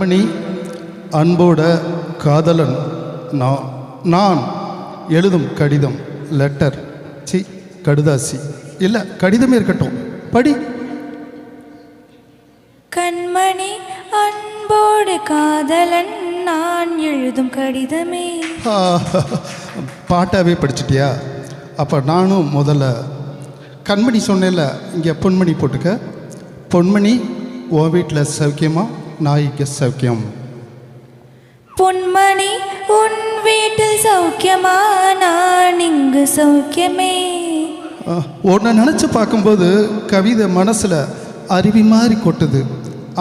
கண்மணி அன்போட காதலன் நான் எழுதும் கடிதம் லெட்டர் கடுதாசி இல்லை கடிதமே இருக்கட்டும் படி. கண்மணி அன்போடு காதலன் நான் எழுதும் கடிதமே. பாட்டாவே படிச்சிட்டியா? அப்போ நானும் முதல்ல கண்மணி சொன்னேன்ல, இங்கே பொன்மணி போட்டுக்க. பொன்மணி உன் வீட்டில் சௌக்கியமா? நான் இங்கே சௌக்கியம். பொன்மணி உன் வீட்டில் சௌக்கியமா? நான் இங்கு சௌக்கியமே. உன்னை நினச்சி பார்க்கும்போது கவிதை மனசில் அருவி மாதிரி கொட்டுது.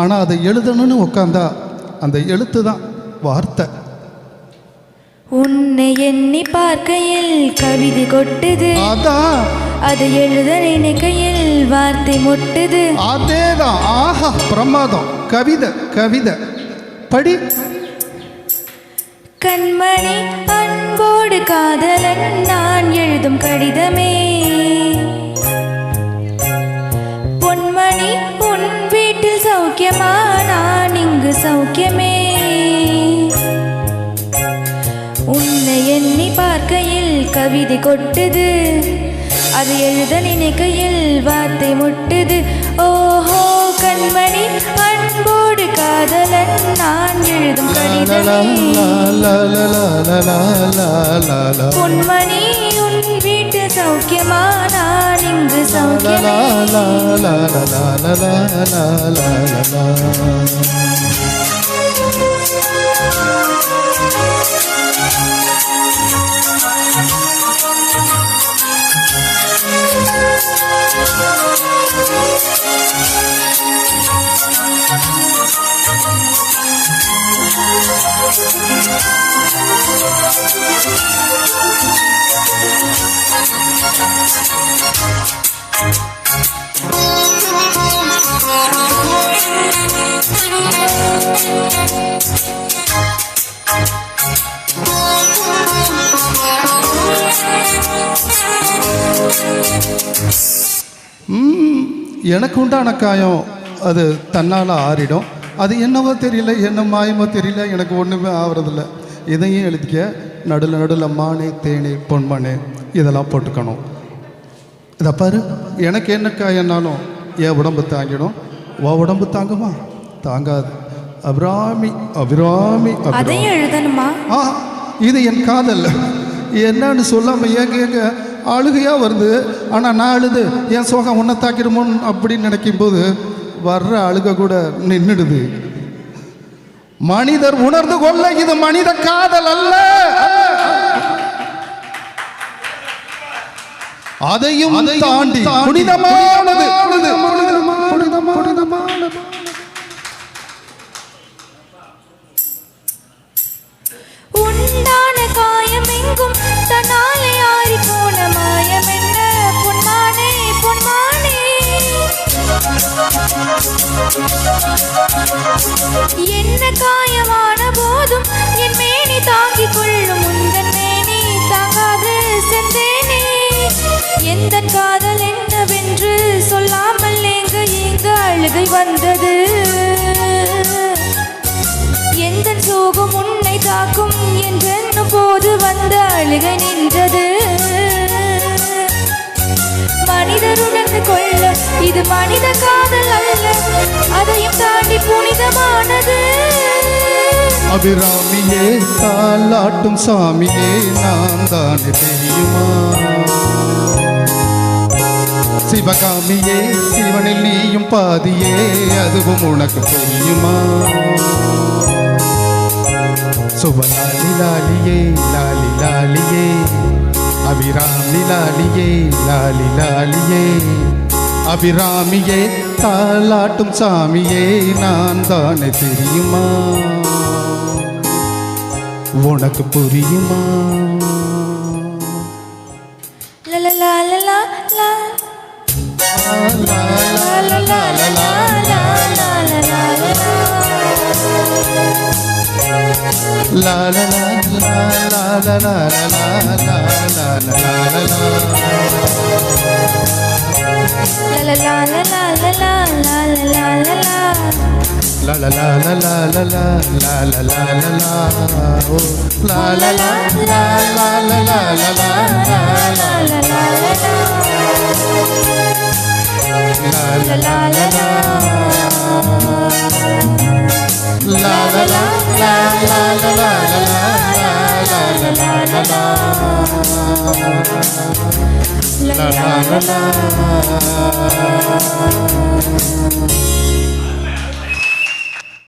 ஆனால் அதை எழுதணும்னு உட்காந்தா அந்த எழுத்து தான் வார்த்தை. உன்னை எண்ணி பார்க்கையில் கவிதை கொட்டுது, அதான் அதை எழுத நினைக்கையில் வார்த்தை முட்டுது. அதேதான். ஆஹா பிரமாதம். கவிதை கவிதை படி. கண்மணி அன்போடு காதலன் நான் எழுதும் கடிதமே. பொன்மணி உன் வீட்டில் சௌக்கியமா? நான் இங்கு சௌக்கியமே. உன்னை எண்ணி பார்க்கையில் கவிதை கொட்டுது, அது எழுத நினைக்கையில் வார்த்தை முட்டுது. ஓஹோ கண்மணி அன்போடு காதலன் நான் எழுதும் கடிதமே. பொன்மணி உன் வீட்டு சௌக்கியமா? நான் இங்கு சௌக்கியமே. எனக்கு உண்டான காயம் அது தன்னால் ஆறிடும். அது என்னவோ தெரியல, என்ன மாயமோ தெரியல, எனக்கு ஒன்றுமே ஆகிறதில்ல. இதையும் எழுதிக்க. நடுவில் மானே தேனே பொன்மானே இதெல்லாம் போட்டுக்கணும். இதை பாரு, எனக்கு என்ன காயம்னாலும் என் உடம்பு தாங்கிடும். உடம்பு தாங்குமா? தாங்காது. அபிராமி அபிராமி அதையும் எழுதணுமா? இது என் காதல். என்னன்னு சொல்லாமல் ஏங்க அழுகையாக வருது. ஆனால் நான் அழுது என் சோகம் உன்னை தாக்கிடுமோன்னு அப்படின்னு நினைக்கும்போது வர்ற அழுக கூட நின்றுடுது. மனிதர் உணர்ந்து கொள்ள இது மனித காதல் அல்ல, அதையும் தாண்டி புனிதமானது. உண்டான காயம் எங்கும் தன்னாலே ஆறி போன மாயம் என்ன? பொன்மானே பொன்மானே என்ன காயமான போதும் என் மேனி தாங்கிக் கொள்ளும். உந்தன் மேனி தாங்காது செந்தேனே. எந்த காதல் என்னவென்று சொல்லாமல் ஏங்க அழுகை வந்தது. எந்த சோகம் உன்னை தாக்கும் என்றென்னும் போது வந்த அழுகை நின்றது. மனிதர் உணர்ந்து கொள்ள இது மனித காதல் அல்ல, அதையும் தாண்டி புனிதமானது. அபிராமியே தாலாட்டும் சாமியே நான் தானே தெரியுமா? சிவகாமியே சிவனில் நீயும் பாதியே அதுவும் உனக்கு புரியுமா? சுபலாலி லாலியே லாலி லாலியே அபிராமி லாலியே லாலி லாலியே அபிராமியே தாலாட்டும் சாமியே நான் தானே தெரியுமா? உனக்கு புரியுமா? La la la la la la la la la la la. La la la la la la la la la la la. La la la la la la la la la la la la. Oh, la la la la la la la la la la la la la. La la la la la. La la la la la la la la la la la la la. La la la la.